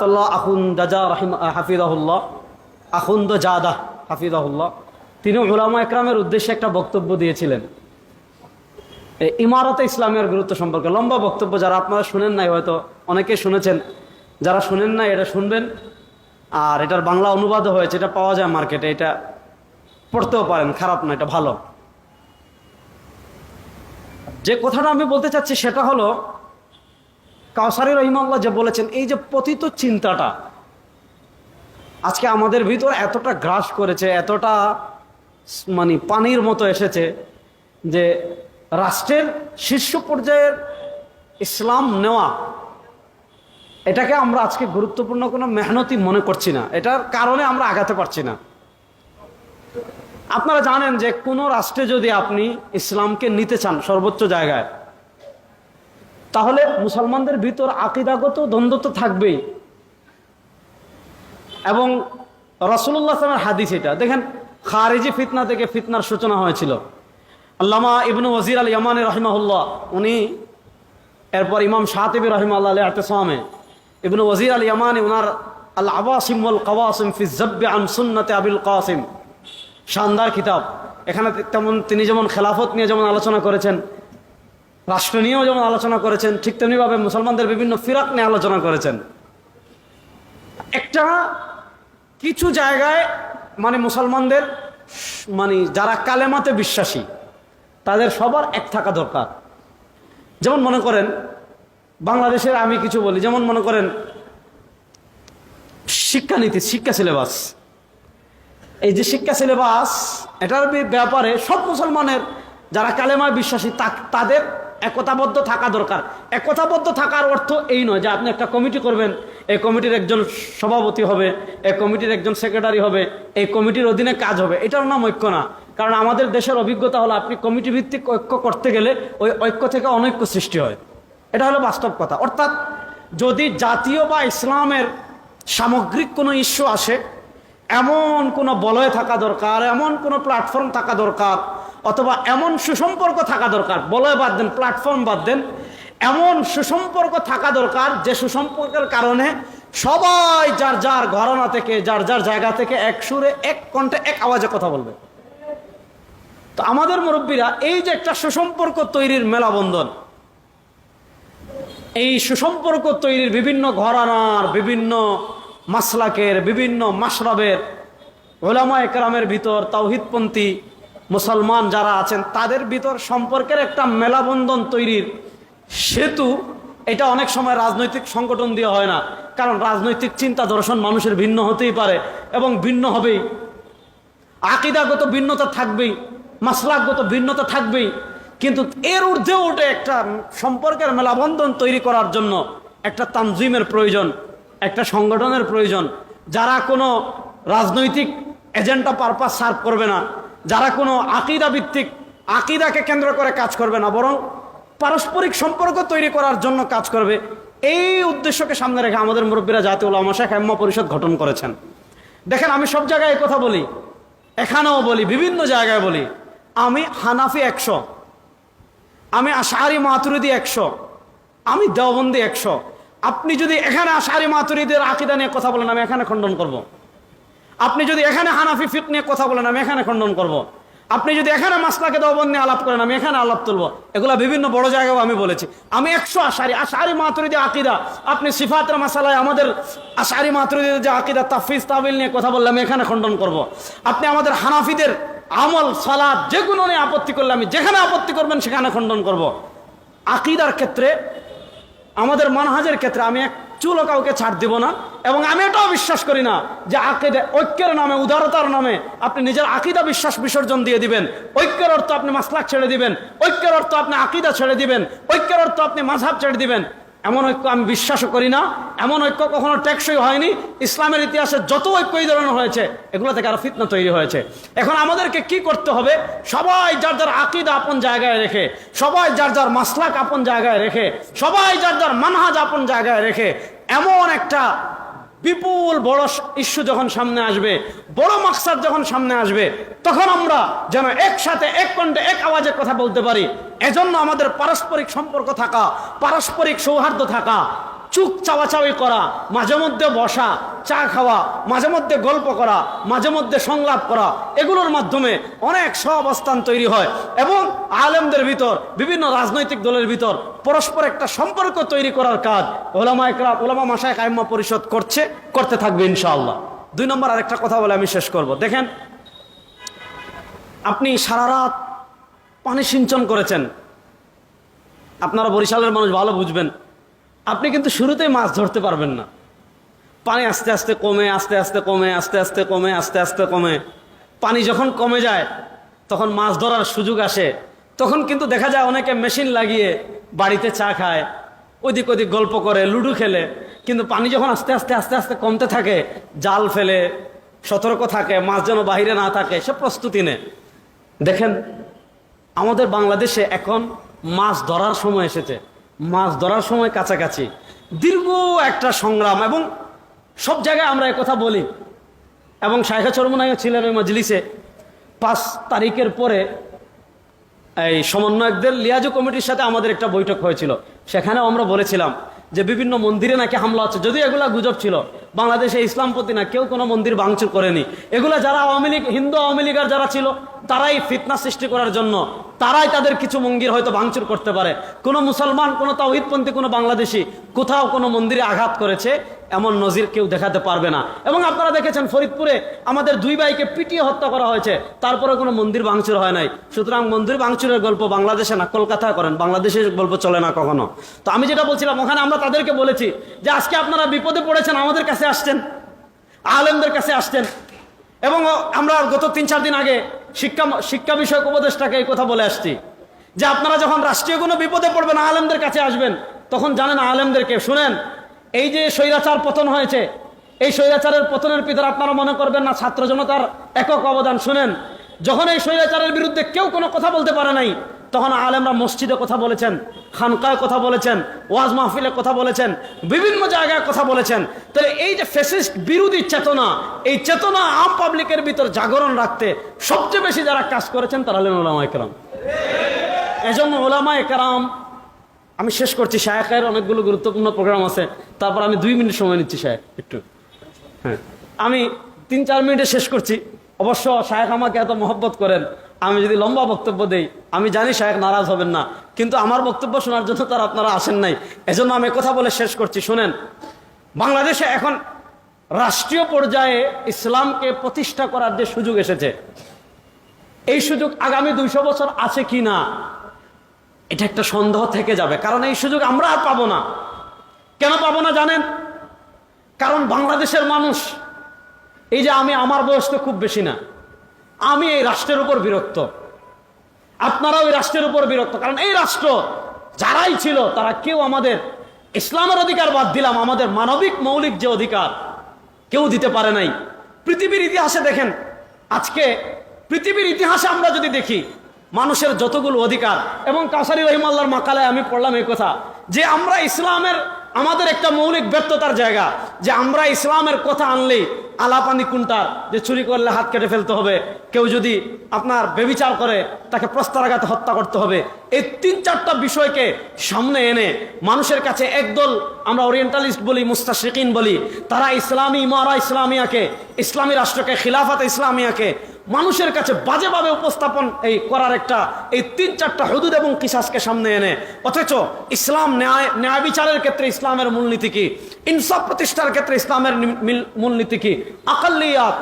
Ayatollah Akhundzada হাফিজাহুল্লাহ, Akhundzada হাফিজাহুল্লাহ, তিনি উলামা একরামের উদ্দেশ্যে একটা বক্তব্য দিয়েছিলেন ইমারতে ইসলামের গুরুত্ব সম্পর্কে। লম্বা বক্তব্য, যারা আপনারা শুনেন নাই হয়তো অনেকে শুনেছেন, যারা শুনেন নাই এটা শুনবেন। আর এটার বাংলা অনুবাদও হয়েছে, এটা পাওয়া যায় মার্কেটে, এটা পড়তেও পারেন, খারাপ না, এটা ভালো। যে কথাটা আমি বলতে চাচ্ছি সেটা হলো, কাউসারী রহিমাহুল্লাহ যে বলেছেন, এই যে পতিত চিন্তাটা আজকে আমাদের ভিতর এতটা গ্রাস করেছে, এতটা মানে পানির মতো এসেছে যে রাষ্ট্রের শীর্ষ পর্যায়ের ইসলাম নেওয়া, এটাকে আমরা আজকে গুরুত্বপূর্ণ কোনো মেহনতি মনে করছি না। এটার কারণে আমরা আগাতে পারছি না। আপনারা জানেন যে কোনো রাষ্ট্রে যদি আপনি ইসলামকে নিতে চান সর্বোচ্চ জায়গায়, তাহলে মুসলমানদের ভিতর আকীদাগত দ্বন্দ্ব তো থাকবেই। এবং রাসূলুল্লাহ সাল্লাল্লাহু আলাইহি ওয়াসাল্লামের হাদিস এটা দেখেন, খারিজি ফিতনা থেকে ফিতনার সূচনা হয়েছিল। আল্লামা ইবনু ওয়াজির আল ইয়ামানী রাহিমাহুল্লাহ, উনি এরপর ইমাম শাতিবী রাহিমাহুল্লাহ আল ইতিসামে, ইবনু ওয়াজির আল ইয়ামানী ওনার আল আওয়াসিম ওয়াল কাওয়াসিম ফি যাব্বি আন সুন্নতি আবিল কাসিম, শানদার কিতাব। এখানে তেমন তিনি যেমন খেলাফত নিয়ে যেমন আলোচনা করেছেন, রাষ্ট্র নিয়েও যেমন আলোচনা করেছেন, ঠিক তেমনিভাবে মুসলমানদের বিভিন্ন ফিরাক নিয়ে আলোচনা করেছেন। একটা কিছু জায়গায় মানে মুসলমানদের মানে যারা কালেমাতে বিশ্বাসী তাদের সবার এক থাকা দরকার। যেমন মনে করেন বাংলাদেশের, আমি কিছু বলি, যেমন মনে করেন শিক্ষানীতি, শিক্ষা সিলেবাস, এই যে শিক্ষা সিলেবাস, এটার ব্যাপারে সব মুসলমানের যারা কালেমায় বিশ্বাসী তাদের একতাবদ্ধ থাকা দরকার। একতাবদ্ধ থাকার অর্থ এই নয় যে আপনি একটা কমিটি করবেন, এই কমিটির একজন সভাপতি হবে, এই কমিটির একজন সেক্রেটারি হবে, এই কমিটির অধীনে কাজ হবে, এটার নাম ঐক্য না। কারণ আমাদের দেশের অভিজ্ঞতা হলো, আপনি কমিটি ভিত্তিক ঐক্য করতে গেলে ওই ঐক্য থেকে অনৈক্য সৃষ্টি হয়। এটা হলো বাস্তব কথা। অর্থাৎ যদি জাতীয় বা ইসলামের সামগ্রিক কোনো ইস্যু আসে, এমন কোনো বলয় থাকা দরকার, এমন কোনো প্ল্যাটফর্ম থাকা দরকার, অথবা এমন সুসম্পর্ক থাকা দরকার, বলয় বাদ দেন, প্ল্যাটফর্ম বাদ দেন, এমন সুসম্পর্ক থাকা দরকার যে সুসম্পর্কের কারণে সবাই যার যার ঘরানা থেকে, যার যার জায়গা থেকে এক সুরে, এক কণ্ঠে, এক আওয়াজে কথা বলবে। তো আমাদের মুরব্বীরা এই যে একটা সুসম্পর্ক তৈরির মেলাবন্ধন, এই সুসম্পর্ক তৈরির বিভিন্ন ঘরানার, বিভিন্ন মাসলাকের, বিভিন্ন মাশরাবের উলামা একরামের ভিতর, তাওহীদপন্থী মুসলমান যারা আছেন তাদের ভিতর সম্পর্কের একটা মেলাবন্ধন তৈরির সেতু, এটা অনেক সময় রাজনৈতিক সংগঠন দিয়ে হয় না। কারণ রাজনৈতিক চিন্তা দর্শন মানুষের ভিন্ন হতেই পারে এবং ভিন্ন হবেই, আকীদাগত ভিন্নতা থাকবেই, মাসলাকগত ভিন্নতা থাকবেই। কিন্তু এর ঊর্ধ্বে উঠে একটা সম্পর্কের মেলাবন্ধন তৈরি করার জন্য একটা তানজিমের প্রয়োজন, একটা সংগঠনের প্রয়োজন, যারা কোনো রাজনৈতিক এজেন্ডা পারপাস সার্ভ করবে না, যারা কোনো আকীদা ভিত্তিক, আকীদাকে কেন্দ্র করে কাজ করবে না, বরং পারস্পরিক সম্পর্ক তৈরি করার জন্য কাজ করবে। এই উদ্দেশ্যকে সামনে রেখে আমাদের মুরব্বীরা জাতীয় উলামা শায়খ আইম্মা পরিষদ গঠন করেছেন। দেখেন, আমি সব জায়গায় কথা বলি, এখানেও বলি, বিভিন্ন জায়গায় বলি, আমি হানাফি 100, আমি আশআরি মাতুরিদি 100, আমি দেওবন্দি 100। আপনি যদি এখানে আশআরি মাতুরিদের আকীদা নিয়ে কথা বলেন, আমি এখানে খণ্ডন করব। আপনি যদি এখানে হানাফি ফিকহ নিয়ে কথা বলেন, আমি এখানে খণ্ডন করব। আপনি যদি এখানে মাসলাকে দেওবন্দ নিয়ে আলাপ করেন, আমি এখানে আলাপ তুলব। এগুলা বিভিন্ন বড় জায়গায় আমি বলেছি। আমি 100 আশআরি মাতুরিদি আকীদা, আপনি সিফাতের মাসালায় আমাদের আশআরি মাতুরিদিদের যে আকীদা তাফসীর তাবিল নিয়ে কথা বললে, আমি এখানে খণ্ডন করব। আপনি আমাদের হানাফিদের আমল, সালাত যেগুলো নিয়ে আপত্তি করলে, আমি যেখানে আপত্তি করবেন সেখানে খণ্ডন করব। আকীদার ক্ষেত্রে, আমাদের মানহাজের ক্ষেত্রে আমি এক চুলও কাউকে ছাড় দিব না। এবং আমি এটাও বিশ্বাস করি না যে আকীদা ঐক্যের নামে, উদারতার নামে আপনি নিজের আকীদা বিশ্বাস বিসর্জন দিয়ে দিবেন। ঐক্যের অর্থ আপনি মাসলাক ছেড়ে দিবেন, ঐক্যের অর্থ আপনি আকীদা ছেড়ে দিবেন, ঐক্যের অর্থ আপনি মাযহাব ছেড়ে দিবেন। এমন ঐক্য আমি বিশ্বাসও করি না। এমন ঐক্য কখনো টেকসই হয়নি। ইসলামের ইতিহাসে যত ঐক্য এই ধরনের হয়েছে, এগুলো থেকে আরো ফিতনা তৈরি হয়েছে। এখন আমাদেরকে কি করতে হবে? সবাই যার যার আকীদা আপন জায়গায় রেখে, সবাই যার যার মাসলাক আপন জায়গায় রেখে, সবাই যার যার মানহাজ আপন জায়গায় রেখে, এমন একটা বিপুল বড় ইস্যু যখন সামনে আসবে, বড় মাকসাদ যখন সামনে আসবে, তখন আমরা যেন একসাথে, এক কণ্ঠে, এক আওয়াজে কথা বলতে পারি। এজন্য আমাদের পারস্পরিক সম্পর্ক থাকা, পারস্পরিক সৌহার্দ্য থাকা, চুক চাওয়াচাওয়ি করা, মাঝে মধ্যে বসা, চা খাওয়া, মাঝে মধ্যে গল্প করা, মাঝে মধ্যে সংলাপ করা, এগুলোর মাধ্যমে অনেক সহাবস্থান তৈরি হয় এবং আলেমদের ভিতর, বিভিন্ন রাজনৈতিক দলের ভিতর পরস্পর একটা সম্পর্ক তৈরি করার কাজ ওলামা মাশায়েখ আইম্মা পরিষদ করতে থাকবে ইনশাআল্লাহ। 2 নম্বর আরেকটা কথা বলে আমি শেষ করব। দেখেন, আপনি সারা রাত পানি সিঞ্চন করেছেন, আপনারা বরিশালের মানুষ ভালো বুঝবেন, আপনি কিন্তু শুরুতেই মাছ ধরতে পারবেন না। পানি আস্তে আস্তে কমে, আস্তে আস্তে কমে, আস্তে আস্তে কমে, আস্তে আস্তে কমে, পানি যখন কমে যায় তখন মাছ ধরার সুযোগ আসে। তখন কিন্তু দেখা যায় অনেকে মেশিন লাগিয়ে বাড়িতে চা খায়, ওদিক ওদিক গল্প করে, লুডো খেলে। কিন্তু পানি যখন আস্তে আস্তে আস্তে আস্তে কমতে থাকে, জাল ফেলে, সতর্ক থাকে, মাছ যেন বাহিরে না থাকে, সে প্রস্তুতি নেয়। দেখেন, আমাদের বাংলাদেশে এখন মাছ ধরার সময় এসেছে, মাছ ধরার সময় কাছাকাছি। দীর্ঘ একটা সংগ্রাম, এবং সব জায়গায় আমরা কথা বলি, এবং শাইখা চরমুনাইও ছিলেন ওই মজলিসে। 5 তারিখের পরে এই সমন্বয়কদের লিয়াজু কমিটির সাথে আমাদের একটা বৈঠক হয়েছিল। সেখানেও আমরা বলেছিলাম যে বিভিন্ন মন্দিরে নাকি হামলা হচ্ছে, যদিও এগুলা গুজব ছিল। বাংলাদেশে ইসলামপন্থী না কেউ কোনো মন্দির ভাঙচুর করেনি। এগুলা যারা আওয়ামী লীগ, হিন্দু আওয়ামী লীগের যারা ছিল, তারাই ফিতনা সৃষ্টি করার জন্য, তারাই তাদের কিছু মন্দির হয়তো ভাঙচুর করতে পারে। কোনো মুসলমান, কোনো তাওহীদপন্থী, কোনো বাংলাদেশি কোথাও কোনো মন্দিরে আঘাত করেছে এমন নজির কেউ দেখাতে পারবে না। এবং আপনারা দেখেছেন ফরিদপুরে আমাদের 2 ভাইকে পিটিয়ে হত্যা করা হয়েছে, তারপরে কোনো মন্দির ভাঙচুর হয় নাই। সুতরাং মন্দির ভাঙচুরের গল্প বাংলাদেশে না, কলকাতায় করেন, বাংলাদেশের গল্প চলে না কখনো। তো আমি যেটা বলছিলাম, ওখানে আমরা তাদেরকে বলেছি যে আজকে আপনারা বিপদে পড়েছেন, আমাদের কাছে আসছেন, আলেমদের কাছে আসছেন। এবং আমরা গত 3-4 দিন আগে শিক্ষা বিষয়ক উপদেষ্টাকে এই কথা বলে আসছি যে আপনারা যখন রাষ্ট্রীয় কোনো বিপদে পড়বেন, আলেমদের কাছে আসবেন, তখন জানেন আলেমদেরকে শুনেন। এই যে স্বৈরাচার পতন হয়েছে, এই স্বৈরাচারের পতনের পিতার আপনারা মনে করবেন না ছাত্র জনতার একক অবদান। শুনেন, যখন এই স্বৈরাচারের বিরুদ্ধে কেউ কোনো কথা বলতে পারে নাই, তখন আলেমরা মসজিদে কথা বলেছেন, খানকায় কথা বলেছেন, ওয়াজ মাহফিলে কথা বলেছেন, বিভিন্ন জায়গায় কথা বলেছেন। তাহলে এই যে ফ্যাসিস্ট বিরোধী চেতনা, এই চেতনা আম পাবলিকের ভিতর জাগরণ রাখতে সবচেয়ে বেশি যারা কাজ করেছেন তারা হলেন ওলামায়ে কেরাম। এজন্য ওলামায়ে কেরাম, আমি শেষ করছি, শায়েখের অনেকগুলো গুরুত্বপূর্ণ প্রোগ্রাম আছে, তারপর আমি 2 মিনিট সময় নিচ্ছি শায়েখ একটু। হ্যাঁ, আমি 3-4 মিনিটে শেষ করছি। অবশ্য শায়েখ আমাকে এত মহব্বত করেন, আমি যদি লম্বা বক্তব্য দেই আমি জানি শায়েখ নারাজ হবেন না, কিন্তু আমার বক্তব্য শোনার জন্য তারা আপনারা আসেন নাই, এজন্য আমি কথা বলে শেষ করছি। শুনেন, বাংলাদেশে এখন রাষ্ট্রীয় পর্যায়ে ইসলামকে প্রতিষ্ঠা করার যে সুযোগ এসেছে, এই সুযোগ আগামী 200 বছর আছে কি না এটা একটা সন্দেহ থেকে যাবে। কারণ এই সুযোগ আমরা আর পাবো না। কেন পাবো না জানেন? কারণ বাংলাদেশের মানুষ, এই যে আমার বয়স তো খুব বেশি না, আমি এই রাষ্ট্রের উপর বিরক্ত, আপনারাও এই রাষ্ট্রের উপর বিরক্ত। কারণ এই রাষ্ট্র যারাই ছিল তারা কেউ আমাদের ইসলামের অধিকার বাদ দিলাম, আমাদের মানবিক মৌলিক যে অধিকার কেউ দিতে পারে নাই। পৃথিবীর ইতিহাসে দেখেন, আজকে পৃথিবীর ইতিহাসে আমরা যদি দেখি মানুষের যতগুলো অধিকার, এবং কাসারি রহিমাল্লাহর মাকালায় আমি পড়লাম এই কথা যে আমরা ইসলামের, আমাদের একটা মৌলিক ব্যর্থতার জায়গা যে আমরা ইসলামের কথা আনলেই আলাপানি কুন্টার, যে চুরি করলে হাত কেটে ফেলতে হবে, কেউ যদি আপনার বেবিচার করে তাকে প্রস্তরাঘাতে হত্যা করতে হবে, এই 3-4টা বিষয়কে সামনে এনে মানুষের কাছে একদল, আমরা ওরিয়েন্টালিস্ট বলি, মুস্তাশরিকিন বলি, তারা ইসলামী ইমারা ইসলামিয়াকে, ইসলামী রাষ্ট্রকে, খিলাফাতে ইসলামিয়াকে মানুষের কাছে বাজেভাবে উপস্থাপন করার একটা এই 3-4টা হুদুদ এবং কিসাসকে সামনে এনে, অথচ ইসলাম ন্যায় বিচারের ক্ষেত্রে ইসলামের মূলনীতি কি, ইনসাফ প্রতিষ্ঠার ক্ষেত্রে ইসলামের মূলনীতি কি, আকাল্লিয়াত,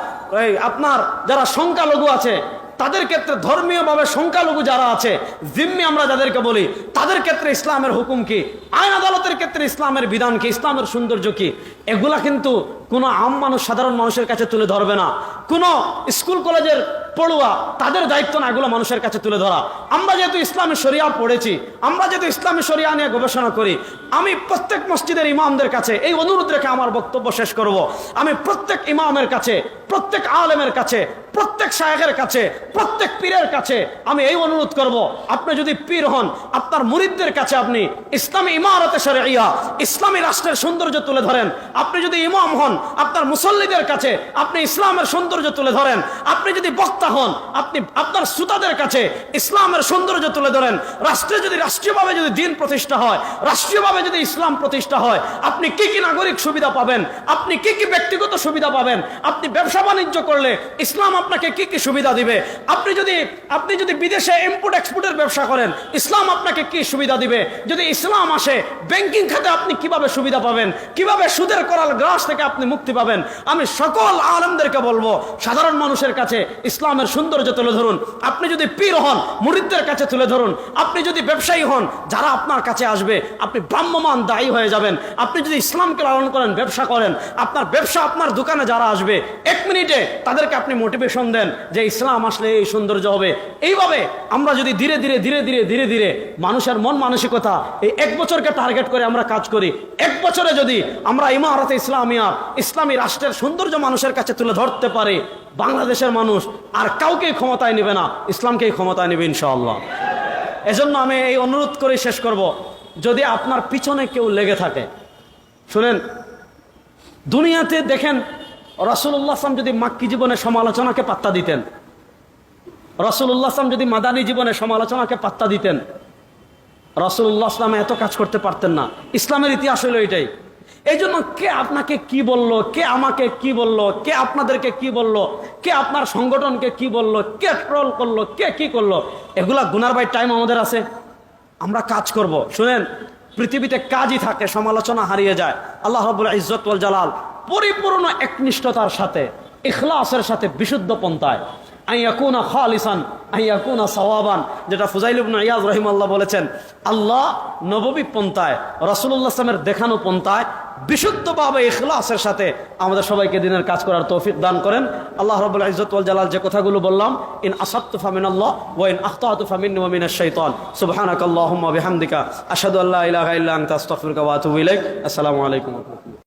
আপনার যারা সংখ্যালঘু আছে তাদের ক্ষেত্রে, ধর্মীয়ভাবে সংখ্যালঘু যারা আছে, জিম্মি আমরা যাদেরকে বলি, তাদের ক্ষেত্রে ইসলামের হুকুম কি, আইন আদালতের ক্ষেত্রে ইসলামের বিধান কি, ইসলামের সৌন্দর্য কি, এগুলা কিন্তু কোনো আম মানুষ, সাধারণ মানুষের কাছে তুলে ধরবে না। কোনো স্কুল কলেজের পড়ুয়া, তাদের দায়িত্ব না এগুলো মানুষের কাছে তুলে ধরা। আমরা যেহেতু ইসলামী শরিয়া পড়েছি, আমরা যেহেতু ইসলামী শরিয়া নিয়ে গবেষণা করি, আমি প্রত্যেক মসজিদের ইমামদের কাছে এই অনুরোধ রেখে আমার বক্তব্য শেষ করব। আমি প্রত্যেক ইমামের কাছে, প্রত্যেক আলেমের কাছে, প্রত্যেক শায়েখের কাছে, প্রত্যেক পীরের কাছে আমি এই অনুরোধ করব, আপনি যদি পীর হন, আপনার মুরিদদের কাছে আপনি ইসলামী ইমারতে শরঈয়া, ইসলামী রাষ্ট্রের সৌন্দর্য তুলে ধরেন। আপনি যদি ইমাম হন, আপনার মুসল্লিদের কাছে আপনি ইসলামের সৌন্দর্য তুলে ধরেন। আপনি যদি বক্তা হন, আপনি আপনার শ্রোতাদের কাছে ইসলামের সৌন্দর্য তুলে ধরেন। রাষ্ট্রে যদি রাষ্ট্রীয়ভাবে যদি দ্বীন প্রতিষ্ঠা হয়, রাষ্ট্রীয়ভাবে যদি ইসলাম প্রতিষ্ঠা হয়, আপনি কি কি নাগরিক সুবিধা পাবেন, আপনি কি কি ব্যক্তিগত সুবিধা পাবেন, আপনি ব্যবসা বাণিজ্য করলে ইসলাম আপনাকে কি কি সুবিধা দিবে, আপনি যদি বিদেশে ইম্পোর্ট এক্সপোর্টের ব্যবসা করেন, ইসলাম আপনাকে কি সুবিধা দিবে, যদি ইসলাম আসে ব্যাংকিং খাতে আপনি কিভাবে সুবিধা পাবেন, কিভাবে সুদের করাল গ্রাস থেকে আপনি মুক্তি পাবেন। আমি সকল আলেমদেরকে বলবো, সাধারণ মানুষের কাছে ইসলামের সৌন্দর্য তুলে ধরুন। আপনি যদি পীর হন, মুরিদদের কাছে তুলে ধরুন। আপনি যদি ব্যবসায়ী হন, যারা আপনার কাছে আসবে আপনি ভ্রাম্যমান দায়ী হয়ে যাবেন। আপনি যদি ইসলামকে লালন করেন, ব্যবসা করেন, আপনার ব্যবসা, আপনার দোকানে যারা আসবে 1 মিনিটে তাদেরকে আপনি মোটিভেশন দেন যে ইসলাম আসলে এই সৌন্দর্য হবে। এইভাবে আমরা যদি ধীরে ধীরে ধীরে ধীরে ধীরে ধীরে মানুষের মন মানসিকতা এই 1 বছরকে টার্গেট করে আমরা কাজ করি, 1 বছরে যদি আমরা ইমারতে ইসলামিয়া, ইসলামী রাষ্ট্রের সৌন্দর্য মানুষের কাছে তুলে ধরতে পারি, বাংলাদেশের মানুষ আর কাউকেই ক্ষমতায় নেবে না, ইসলামকেই ক্ষমতায় নেবে ইনশাআল্লাহ। এজন্য আমি এই অনুরোধ করে শেষ করব, যদি আপনার পিছনে কেউ লেগে থাকে, শুনেন, দুনিয়াতে দেখেন রাসূলুল্লাহ সাল্লাল্লাহু আলাইহি ওয়াসাল্লাম যদি মাক্কি জীবনে সমালোচনাকে পাত্তা দিতেন, রাসূলুল্লাহ সাল্লাল্লাহু আলাইহি ওয়াসাল্লাম যদি মাদানী জীবনে সমালোচনাকে পাত্তা দিতেন, রাসূলুল্লাহ সাল্লাল্লাহু আলাইহি ওয়াসাল্লাম এত কাজ করতে পারতেন না। ইসলামের ইতিহাস হলো এটাই। এই জন্য কে আপনাকে কি বলল, কে আমাকে কি বলল, কে আপনাদেরকে কি বলল, কে আপনার সংগঠনকে কি বলল, কে ট্রল করলো, কে কি করলো, এগুলা গুনার ভাই টাইম আমাদের আছে। আমরা কাজ করব। শুনেন, পৃথিবীতে কাজই থাকে, সমালোচনা হারিয়ে যায়। আল্লাহ রাব্বুল ইজ্জত ওয়াল জালাল পরিপূর্ণ একনিষ্ঠতার সাথে, ইখলাসের সাথে, বিশুদ্ধ পন্থায়, আইয়াকুনা খালিসান আইয়াকুনা সাওয়াবান, যেটা ফুজাইল ইবনে ইয়াজ রাহিমাহুল্লাহ বলেছেন, আল্লাহ নববী পন্থায়, রাসূলুল্লাহ সাল্লাল্লাহু আলাইহি ওয়াসাল্লামের দেখানো পন্থায় বিশুদ্ধভাবে ইখলাসের সাথে আমাদের সবাইকে দিনের কাজ করার তৌফিক দান করেন। আল্লাহ রাব্বুল ইজ্জত ওয়াল জালাল যে কথাগুলো বললাম, ইন আসাবতু ফামিনাল্লাহ ওয়া ইন আখতাতু ফামিন্নি ওয়া মিনাশ শাইতান, সুবহানাকাল্লাহুম্মা বিহামদিকা আশহাদু আল্লা ইলাহা ইল্লা আনতা আস্তাগফিরুকা ওয়া আতুবু ইলাইক। আসসালামু আলাইকুম।